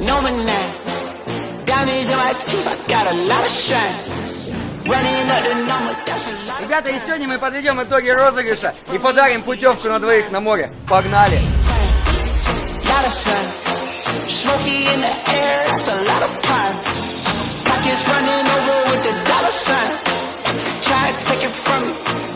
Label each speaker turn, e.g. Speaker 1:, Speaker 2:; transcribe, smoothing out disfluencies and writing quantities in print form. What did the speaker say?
Speaker 1: know my name. Diamonds in my teeth, I got a lot of shine. Running up the number, that's a lot.
Speaker 2: Ребята, и сегодня мы подведем итоги розыгрыша и подарим путевку на двоих на море. Погнали!
Speaker 1: Lot of sun, smoky in the air, that's a lot of prime. Pockets running over with the dollar sign. Try to take it from me.